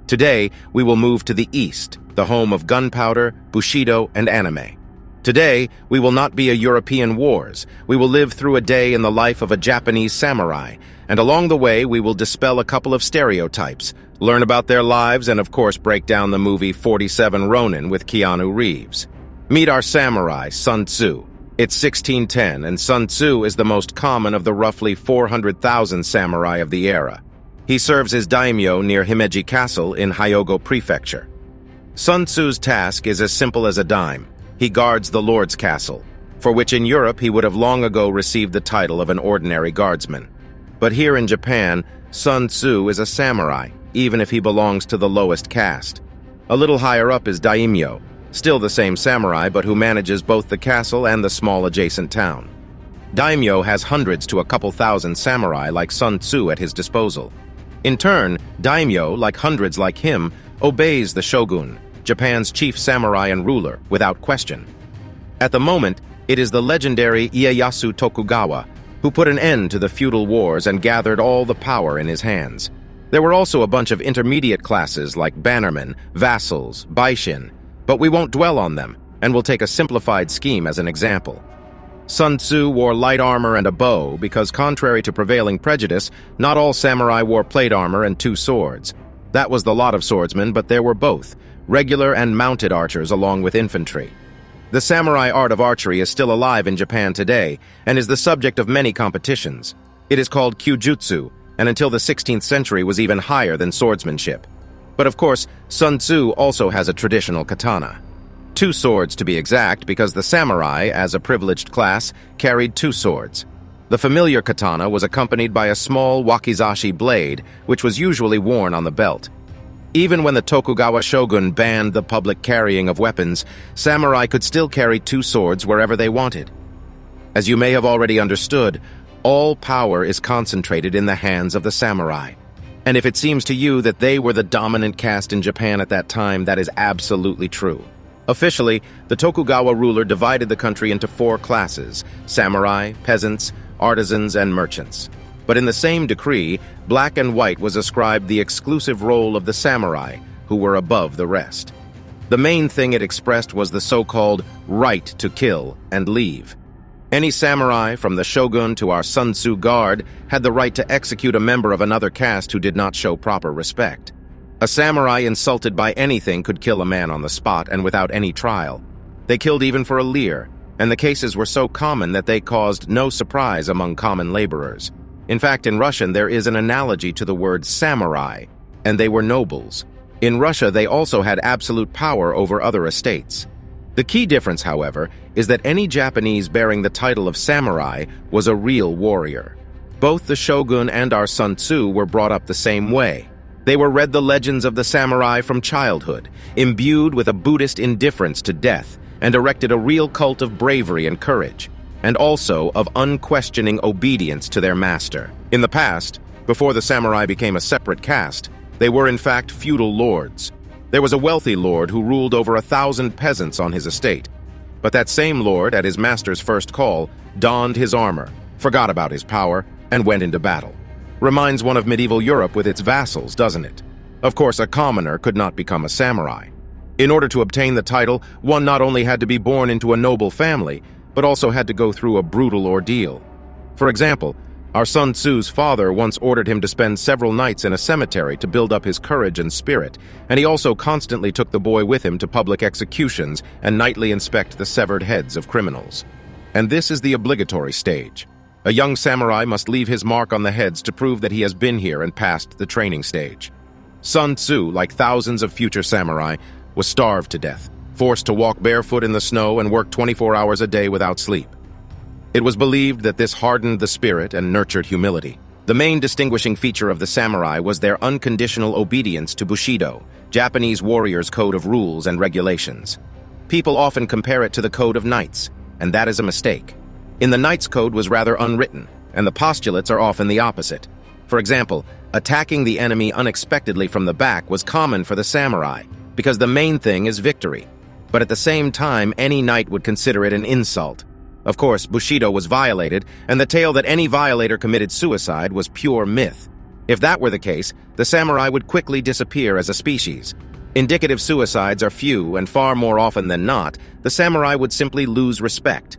Today, we will move to the East, the home of gunpowder, Bushido, and anime. Today, we will not be a European wars. We will live through a day in the life of a Japanese samurai, and along the way, we will dispel a couple of stereotypes, learn about their lives, and of course break down the movie 47 Ronin with Keanu Reeves. Meet our samurai, Sun Tzu. It's 1610, and Sun Tzu is the most common of the roughly 400,000 samurai of the era. He serves as daimyo near Himeji Castle in Hyogo Prefecture. Sun Tzu's task is as simple as a dime. He guards the Lord's castle, for which in Europe he would have long ago received the title of an ordinary guardsman. But here in Japan, Sun Tzu is a samurai, even if he belongs to the lowest caste. A little higher up is daimyo, still the same samurai but who manages both the castle and the small adjacent town. Daimyo has hundreds to a couple thousand samurai like Sun Tzu at his disposal. In turn, daimyo, like hundreds like him, obeys the shogun, Japan's chief samurai and ruler, without question. At the moment, it is the legendary Ieyasu Tokugawa who put an end to the feudal wars and gathered all the power in his hands. There were also a bunch of intermediate classes like bannermen, vassals, baishin, but we won't dwell on them, and we'll take a simplified scheme as an example. Sun Tzu wore light armor and a bow because, contrary to prevailing prejudice, not all samurai wore plate armor and two swords. That was the lot of swordsmen, but there were both, regular and mounted archers along with infantry. The samurai art of archery is still alive in Japan today and is the subject of many competitions. It is called kyujutsu, and until the 16th century was even higher than swordsmanship. But of course, Sun Tzu also has a traditional katana. Two swords to be exact, because the samurai, as a privileged class, carried two swords. The familiar katana was accompanied by a small wakizashi blade, which was usually worn on the belt. Even when the Tokugawa shogun banned the public carrying of weapons, samurai could still carry two swords wherever they wanted. As you may have already understood, all power is concentrated in the hands of the samurai. And if it seems to you that they were the dominant caste in Japan at that time, that is absolutely true. Officially, the Tokugawa ruler divided the country into four classes: samurai, peasants, artisans, and merchants. But in the same decree, black and white was ascribed the exclusive role of the samurai, who were above the rest. The main thing it expressed was the so-called right to kill and leave. Any samurai, from the shogun to our Sun Tzu guard, had the right to execute a member of another caste who did not show proper respect. A samurai insulted by anything could kill a man on the spot and without any trial. They killed even for a leer, and the cases were so common that they caused no surprise among common laborers. In fact, in Russian there is an analogy to the word samurai, and they were nobles. In Russia they also had absolute power over other estates. The key difference, however, is that any Japanese bearing the title of samurai was a real warrior. Both the shogun and our Sun Tzu were brought up the same way. They were read the legends of the samurai from childhood, imbued with a Buddhist indifference to death, and erected a real cult of bravery and courage, and also of unquestioning obedience to their master. In the past, before the samurai became a separate caste, they were in fact feudal lords. There was a wealthy lord who ruled over 1,000 peasants on his estate. But that same lord, at his master's first call, donned his armor, forgot about his power, and went into battle. Reminds one of medieval Europe with its vassals, doesn't it? Of course, a commoner could not become a samurai. In order to obtain the title, one not only had to be born into a noble family, but also had to go through a brutal ordeal. For example, our Sun Tzu's father once ordered him to spend several nights in a cemetery to build up his courage and spirit, and he also constantly took the boy with him to public executions and nightly inspect the severed heads of criminals. And this is the obligatory stage. A young samurai must leave his mark on the heads to prove that he has been here and passed the training stage. Sun Tzu, like thousands of future samurai, was starved to death, forced to walk barefoot in the snow and work 24 hours a day without sleep. It was believed that this hardened the spirit and nurtured humility. The main distinguishing feature of the samurai was their unconditional obedience to Bushido, Japanese warriors' code of rules and regulations. People often compare it to the code of knights, and that is a mistake. In the Knight's Code was rather unwritten, and the postulates are often the opposite. For example, attacking the enemy unexpectedly from the back was common for the samurai, because the main thing is victory. But at the same time, any knight would consider it an insult. Of course, Bushido was violated, and the tale that any violator committed suicide was pure myth. If that were the case, the samurai would quickly disappear as a species. Indicative suicides are few, and far more often than not, the samurai would simply lose respect.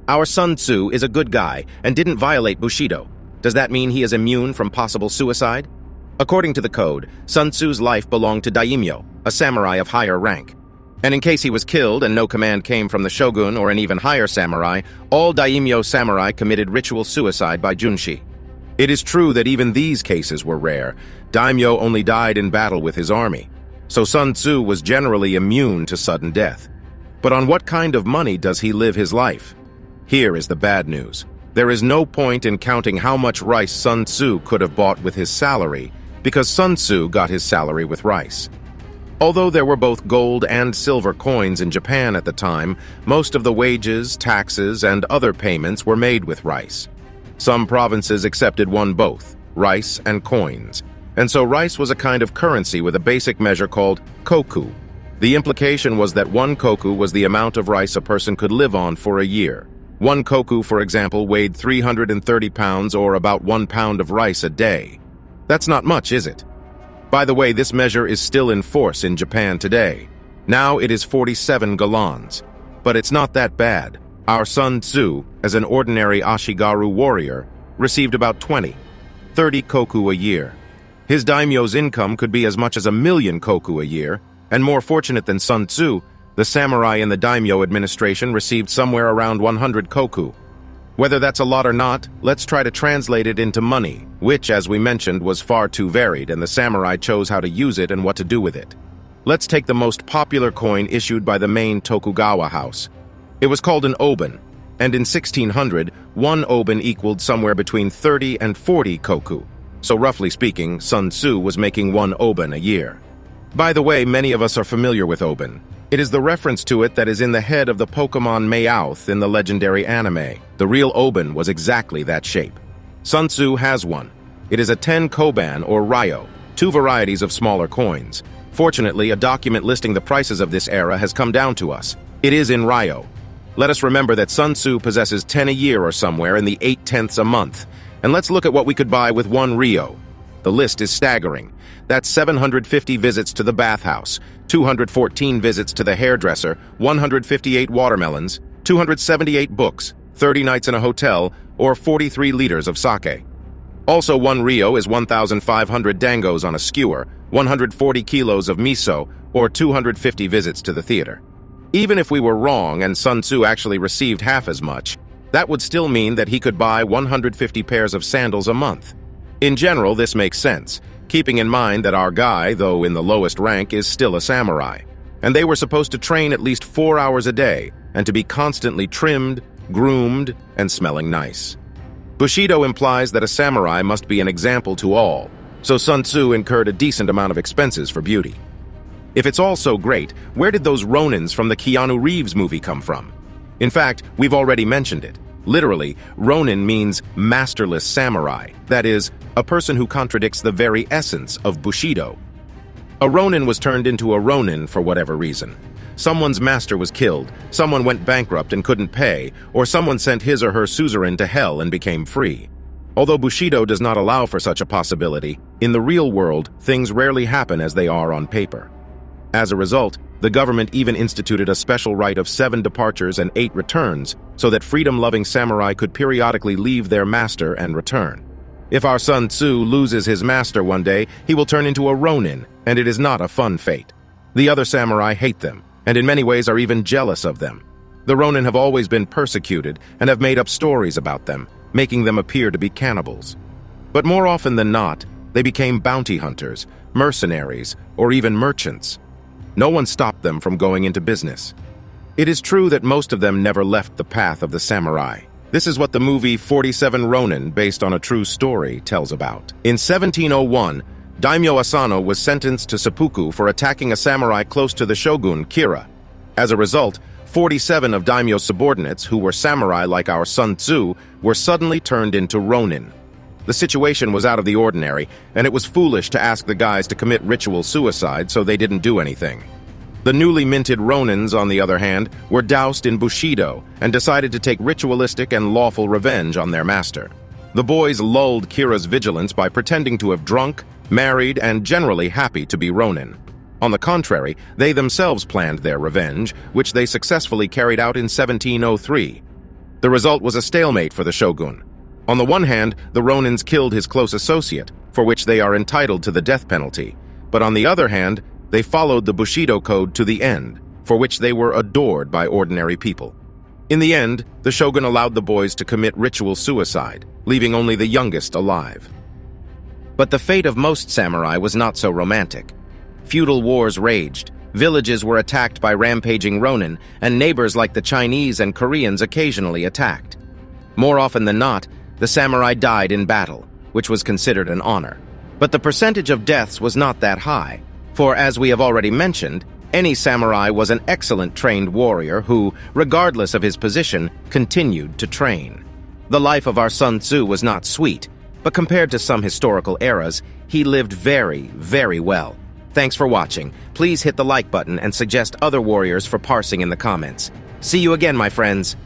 Our Sun Tzu is a good guy and didn't violate Bushido. Does that mean he is immune from possible suicide? According to the code, Sun Tzu's life belonged to daimyo, a samurai of higher rank. And in case he was killed and no command came from the shogun or an even higher samurai, all daimyo samurai committed ritual suicide by junshi. It is true that even these cases were rare. Daimyo only died in battle with his army. So Sun Tzu was generally immune to sudden death. But on what kind of money does he live his life? Here is the bad news. There is no point in counting how much rice Sun Tzu could have bought with his salary, because Sun Tzu got his salary with rice. Although there were both gold and silver coins in Japan at the time, most of the wages, taxes, and other payments were made with rice. Some provinces accepted both, rice and coins. And so rice was a kind of currency with a basic measure called koku. The implication was that 1 koku was the amount of rice a person could live on for a year. 1 koku, for example, weighed 330 pounds or about 1 pound of rice a day. That's not much, is it? By the way, this measure is still in force in Japan today. Now it is 47 gallons. But it's not that bad. Our Sun Tzu, as an ordinary Ashigaru warrior, received about 30 koku a year. His daimyo's income could be as much as 1,000,000 koku a year, and more fortunate than Sun Tzu, the samurai in the daimyo administration received somewhere around 100 koku. Whether that's a lot or not, let's try to translate it into money, which, as we mentioned, was far too varied, and the samurai chose how to use it and what to do with it. Let's take the most popular coin issued by the main Tokugawa house. It was called an oben, and in 1600, 1 oben equaled somewhere between 30 and 40 koku. So roughly speaking, Sun Tzu was making 1 oben a year. By the way, many of us are familiar with oben. It is the reference to it that is in the head of the Pokemon Meowth in the legendary anime. The real oben was exactly that shape. Sun Tzu has one. It is a 10 koban or ryo, 2 varieties of smaller coins. Fortunately, a document listing the prices of this era has come down to us. It is in ryo. Let us remember that Sun Tzu possesses 10 a year or somewhere in the 8/10ths a month. And let's look at what we could buy with 1 ryo. The list is staggering. That's 750 visits to the bathhouse, 214 visits to the hairdresser, 158 watermelons, 278 books, 30 nights in a hotel, or 43 liters of sake. Also, 1 ryo is 1,500 dangos on a skewer, 140 kilos of miso, or 250 visits to the theater. Even if we were wrong and Sun Tzu actually received half as much, that would still mean that he could buy 150 pairs of sandals a month. In general, this makes sense, keeping in mind that our guy, though in the lowest rank, is still a samurai. And they were supposed to train at least 4 hours a day, and to be constantly trimmed, groomed, and smelling nice. Bushido implies that a samurai must be an example to all, so Sun Tzu incurred a decent amount of expenses for beauty. If it's all so great, where did those Ronins from the Keanu Reeves movie come from? In fact, we've already mentioned it. Literally, Ronin means masterless samurai, that is, a person who contradicts the very essence of Bushido. A Ronin was turned into a Ronin for whatever reason. Someone's master was killed, someone went bankrupt and couldn't pay, or someone sent his or her suzerain to hell and became free. Although Bushido does not allow for such a possibility, in the real world, things rarely happen as they are on paper. As a result, the government even instituted a special right of 7 departures and 8 returns, so that freedom-loving samurai could periodically leave their master and return. If our Sun Tzu loses his master one day, he will turn into a Ronin, and it is not a fun fate. The other samurai hate them, and in many ways are even jealous of them. The Ronin have always been persecuted and have made up stories about them, making them appear to be cannibals. But more often than not, they became bounty hunters, mercenaries, or even merchants. No one stopped them from going into business. It is true that most of them never left the path of the samurai. This is what the movie 47 Ronin, based on a true story, tells about. In 1701, Daimyo Asano was sentenced to seppuku for attacking a samurai close to the shogun, Kira. As a result, 47 of Daimyo's subordinates, who were samurai like our Sun Tzu, were suddenly turned into Ronin. The situation was out of the ordinary, and it was foolish to ask the guys to commit ritual suicide, so they didn't do anything. The newly minted Ronins, on the other hand, were doused in Bushido and decided to take ritualistic and lawful revenge on their master. The boys lulled Kira's vigilance by pretending to have drunk, married, and generally happy to be Ronin. On the contrary, they themselves planned their revenge, which they successfully carried out in 1703. The result was a stalemate for the shogun. On the one hand, the Ronins killed his close associate, for which they are entitled to the death penalty, but on the other hand, they followed the Bushido code to the end, for which they were adored by ordinary people. In the end, the shogun allowed the boys to commit ritual suicide, leaving only the youngest alive. But the fate of most samurai was not so romantic. Feudal wars raged, villages were attacked by rampaging Ronin, and neighbors like the Chinese and Koreans occasionally attacked. More often than not, the samurai died in battle, which was considered an honor. But the percentage of deaths was not that high, for as we have already mentioned, any samurai was an excellent trained warrior who, regardless of his position, continued to train. The life of our Sun Tzu was not sweet, but compared to some historical eras, he lived very, very well. Thanks for watching. Please hit the like button and suggest other warriors for parsing in the comments. See you again, my friends.